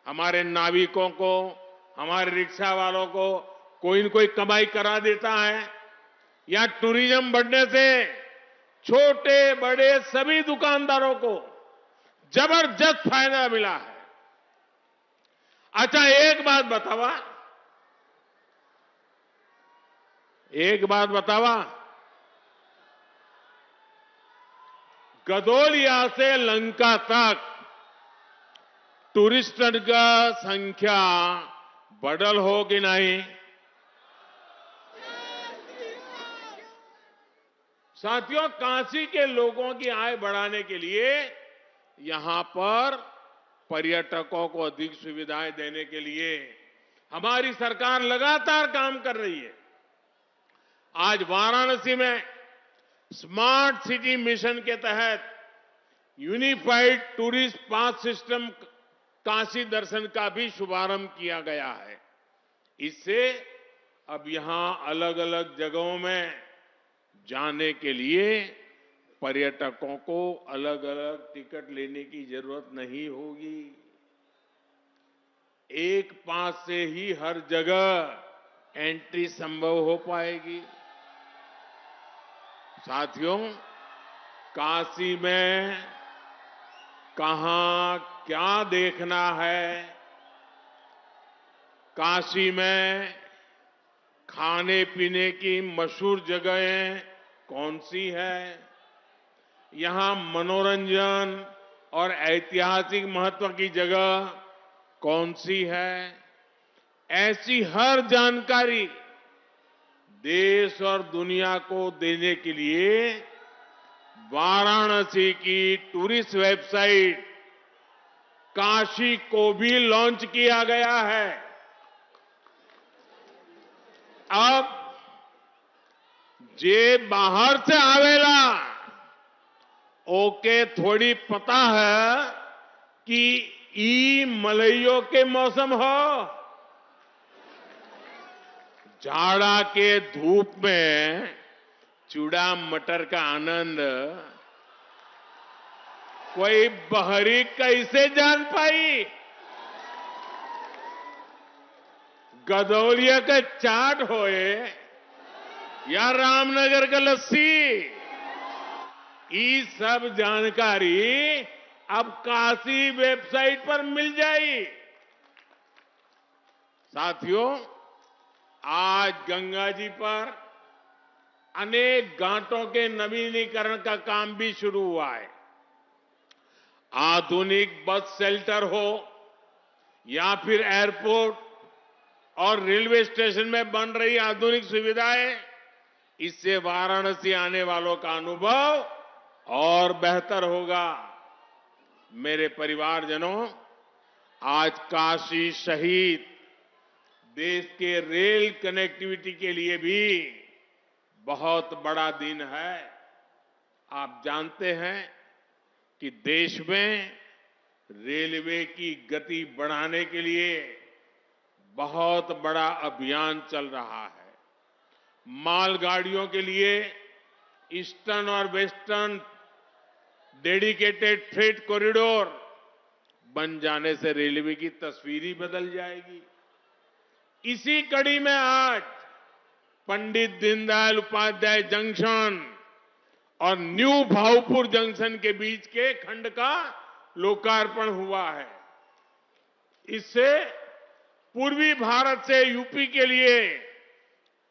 हमारे नाविकों को, हमारे रिक्शा वालों को कोई न कोई कमाई करा देता है। यहां टूरिज्म बढ़ने से छोटे बड़े सभी दुकानदारों को जबरदस्त फायदा मिला है। अच्छा, एक बात बतावा, गदोलिया से लंका तक टूरिस्टों का संख्या बढ़ल हो कि नहीं? साथियों, काशी के लोगों की आय बढ़ाने के लिए यहां पर पर्यटकों को अधिक सुविधाएं देने के लिए हमारी सरकार लगातार काम कर रही है। आज वाराणसी में स्मार्ट सिटी मिशन के तहत unified tourist pass system Kashi दर्शन का भी शुभारंभ किया गया है। इससे अब यहां अलग अलग जगहों में जाने के लिए पर्यटकों को अलग अलग टिकट लेने की जरूरत नहीं होगी। एक पास से ही हर जगह एंट्री संभव हो पाएगी। साथियों, काशी में कहां क्या देखना है, काशी में खाने पीने की मशहूर जगहें कौन सी है, यहां मनोरंजन और ऐतिहासिक महत्व की जगह कौन सी है, ऐसी हर जानकारी देश और दुनिया को देने के लिए वाराणसी की टूरिस्ट वेबसाइट काशी को भी लॉन्च किया गया है। अब जे बाहर से आवेला ओके थोड़ी पता है कि ई मलइयों के मौसम हो। जाड़ा के धूप में चूड़ा मटर का आनंद कोई बहरी कैसे जान पाई? गदौलिया का चाट होए या रामनगर का लस्सी, ये सब जानकारी अब काशी वेबसाइट पर मिल जाई। साथियों, आज गंगा जी पर अनेक घाटों के नवीनीकरण का काम भी शुरू हुआ है। आधुनिक बस शेल्टर हो या फिर एयरपोर्ट और रेलवे स्टेशन में बन रही आधुनिक सुविधाएं, इससे वाराणसी आने वालों का अनुभव और बेहतर होगा। मेरे परिवारजनों, आज काशी शहीद देश के रेल कनेक्टिविटी के लिए भी बहुत बड़ा दिन है। आप जानते हैं कि देश में रेलवे की गति बढ़ाने के लिए बहुत बड़ा अभियान चल रहा है। मालगाड़ियों के लिए ईस्टर्न और वेस्टर्न डेडिकेटेड फ्रेट कॉरिडोर बन जाने से रेलवे की तस्वीर ही बदल जाएगी। इसी कड़ी में आज पंडित दीनदयाल उपाध्याय जंक्शन और न्यू भाऊपुर जंक्शन के बीच के खंड का लोकार्पण हुआ है। इससे पूर्वी भारत से यूपी के लिए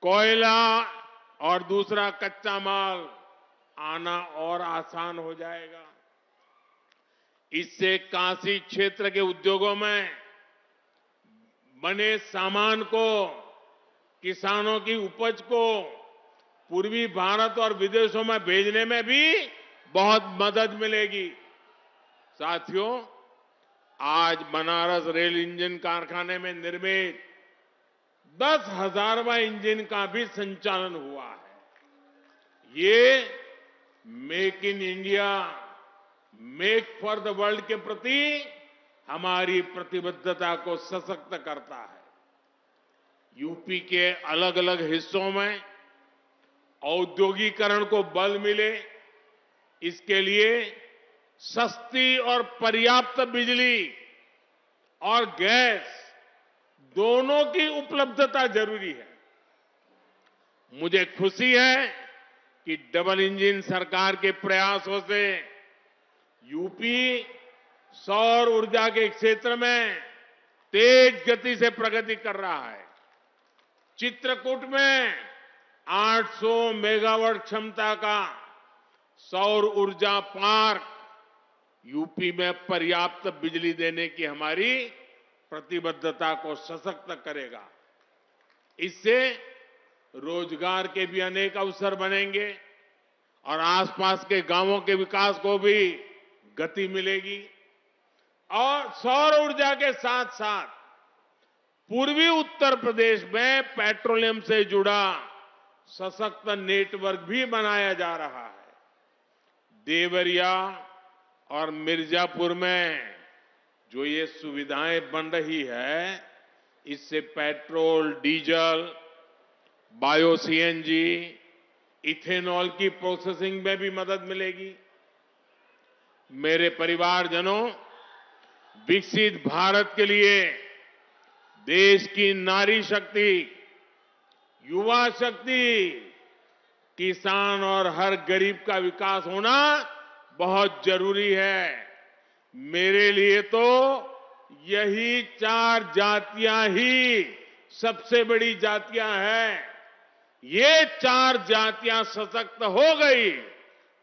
कोयला और दूसरा कच्चा माल आना और आसान हो जाएगा। इससे काशी क्षेत्र के उद्योगों में बने सामान को, किसानों की उपज को पूर्वी भारत और विदेशों में भेजने में भी बहुत मदद मिलेगी। साथियों, आज बनारस रेल इंजन कारखाने में निर्मित 10,000वां इंजन का भी संचालन हुआ है। ये make in India, make for the world के प्रति हमारी प्रतिबद्धता को सशक्त करता है। यूपी के अलग अलग हिस्सों में औद्योगिकरण को बल मिले, इसके लिए सस्ती और पर्याप्त बिजली और गैस दोनों की उपलब्धता जरूरी है। मुझे खुशी है कि डबल इंजन सरकार के प्रयासों से यूपी सौर ऊर्जा के क्षेत्र में तेज गति से प्रगति कर रहा है। चित्रकूट में 800 मेगावाट क्षमता का सौर ऊर्जा पार्क यूपी में पर्याप्त बिजली देने की हमारी प्रतिबद्धता को सशक्त करेगा। इससे रोजगार के भी अनेक अवसर बनेंगे और आसपास के गांवों के विकास को भी गति मिलेगी। और सौर ऊर्जा के साथ साथ पूर्वी उत्तर प्रदेश में पेट्रोलियम से जुड़ा सशक्त नेटवर्क भी बनाया जा रहा है। देवरिया और मिर्जापुर में जो ये सुविधाएं बन रही है, इससे petrol, diesel, bio CNG, ethanol की प्रोसेसिंग में भी मदद मिलेगी। मेरे परिवारजनों, विकसित भारत के लिए देश की नारी शक्ति, युवा शक्ति, किसान और हर गरीब का विकास होना बहुत जरूरी है। मेरे लिए तो यही 4 जातियां ही सबसे बड़ी जातियां हैं। ये 4 जातियां सशक्त हो गई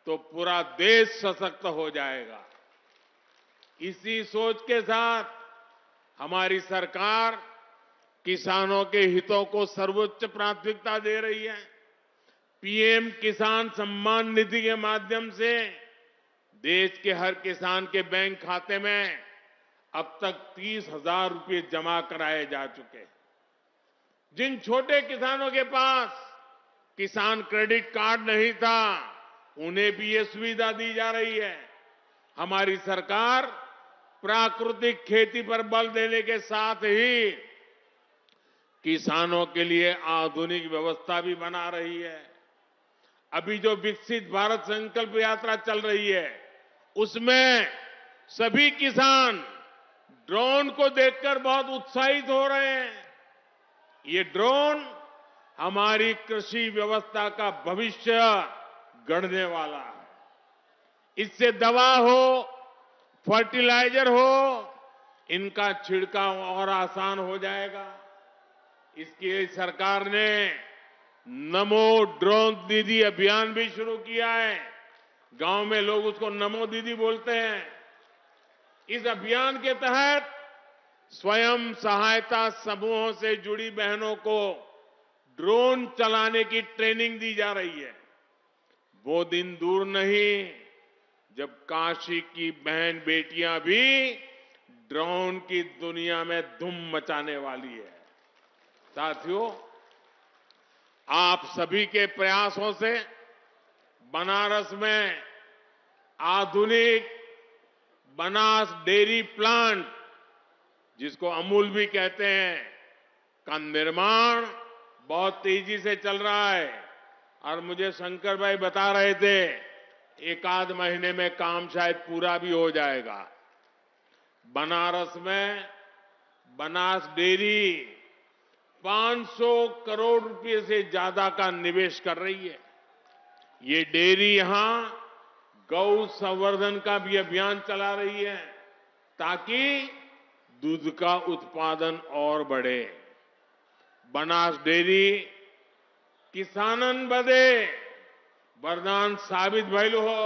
तो पूरा देश सशक्त हो जाएगा। इसी सोच के साथ हमारी सरकार किसानों के हितों को सर्वोच्च प्राथमिकता दे रही है। पीएम किसान सम्मान निधि के माध्यम से देश के हर किसान के बैंक खाते में अब तक 30,000 रुपये जमा कराए जा चुके हैं। जिन छोटे किसानों के पास किसान क्रेडिट कार्ड नहीं था, उन्हें भी ये सुविधा दी जा रही है। हमारी सरकार प्राकृतिक खेती पर बल देने के साथ ही किसानों के लिए आधुनिक व्यवस्था भी बना रही है। अभी जो विकसित भारत संकल्प यात्रा चल रही है, उसमें सभी किसान ड्रोन को देखकर बहुत उत्साहित हो रहे हैं। ये ड्रोन हमारी कृषि व्यवस्था का भविष्य गढ़ने वाला है। इससे दवा हो, फर्टिलाइजर हो, इनका छिड़काव और आसान हो जाएगा। इसके लिए सरकार ने नमो ड्रोन दीदी अभियान भी शुरू किया है। गांव में लोग उसको नमो दीदी बोलते हैं। इस अभियान के तहत स्वयं सहायता समूहों से जुड़ी बहनों को ड्रोन चलाने की ट्रेनिंग दी जा रही है। वो दिन दूर नहीं जब काशी की बहन बेटियां भी ड्रोन की दुनिया में धूम मचाने वाली है। साथियों, आप सभी के प्रयासों से बनारस में आधुनिक बनास डेयरी प्लांट, जिसको अमूल भी कहते हैं, का निर्माण बहुत तेजी से चल रहा है। और मुझे शंकर भाई बता रहे थे, एक आध महीने में काम शायद पूरा भी हो जाएगा। बनारस में बनास डेयरी 500 करोड़ रुपए से ज्यादा का निवेश कर रही है। ये डेयरी यहां गौ संवर्धन का भी अभियान चला रही है, ताकि दूध का उत्पादन और बढ़े। बनास डेयरी किसानन बदे वरदान साबित भइल हो।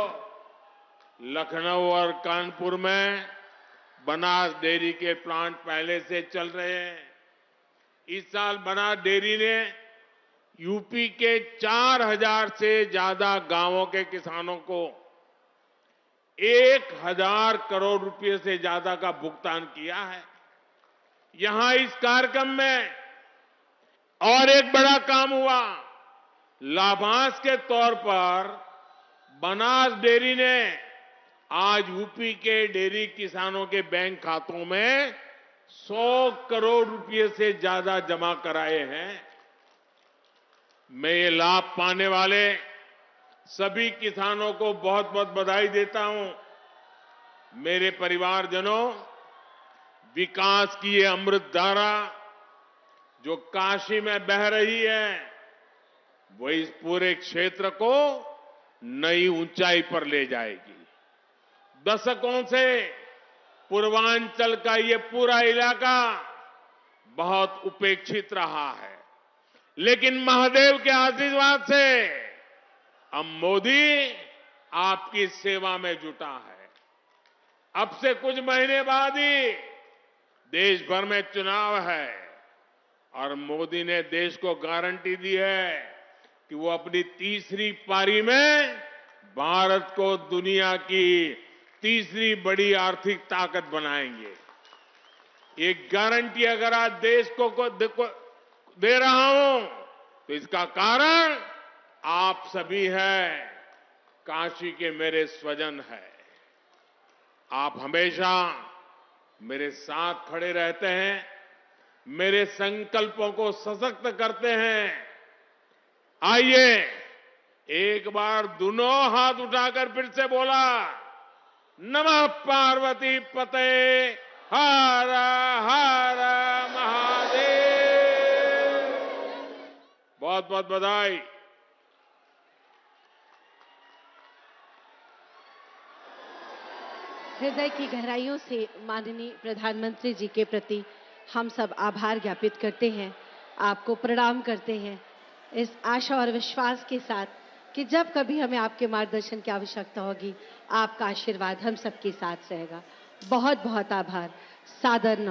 लखनऊ और कानपुर में बनास डेयरी के प्लांट पहले से चल रहे हैं। इस साल बनास डेयरी ने यूपी के 4000 से ज्यादा गांवों के किसानों को 1000 करोड़ रुपए से ज्यादा का भुगतान किया है। यहां इस कार्यक्रम में और एक बड़ा काम हुआ। लाभांश के तौर पर बनास डेयरी ने आज यूपी के डेयरी किसानों के बैंक खातों में 100 करोड़ रुपए से ज्यादा जमा कराए हैं। मैं ये लाभ पाने वाले सभी किसानों को बहुत बहुत बधाई देता हूं। मेरे परिवारजनों, विकास की ये अमृत धारा जो काशी में बह रही है, वो इस पूरे क्षेत्र को नई ऊंचाई पर ले जाएगी। दशकों से पूर्वांचल का ये पूरा इलाका बहुत उपेक्षित रहा है, लेकिन महादेव के आशीर्वाद से अब मोदी आपकी सेवा में जुटा है। अब से कुछ महीने बाद ही देश भर में चुनाव है और मोदी ने देश को गारंटी दी है कि वो अपनी तीसरी पारी में भारत को दुनिया की तीसरी बड़ी आर्थिक ताकत बनाएंगे। ये गारंटी अगर आज देश को दे रहा हूं तो इसका कारण आप सभी हैं, काशी के मेरे स्वजन हैं। आप हमेशा मेरे साथ खड़े रहते हैं, मेरे संकल्पों को सशक्त करते हैं। आइए एक बार दोनों हाथ उठाकर फिर से बोला, नमः पार्वती पते हर हर महादेव। बहुत बहुत बधाई। हृदय की गहराइयों से माननीय प्रधानमंत्री जी के प्रति हम सब आभार ज्ञापित करते हैं, आपको प्रणाम करते हैं, इस आशा और विश्वास के साथ कि जब कभी हमें आपके मार्गदर्शन की आवश्यकता होगी, आपका आशीर्वाद हम सबके साथ रहेगा। बहुत बहुत आभार। सादर नमस्कार।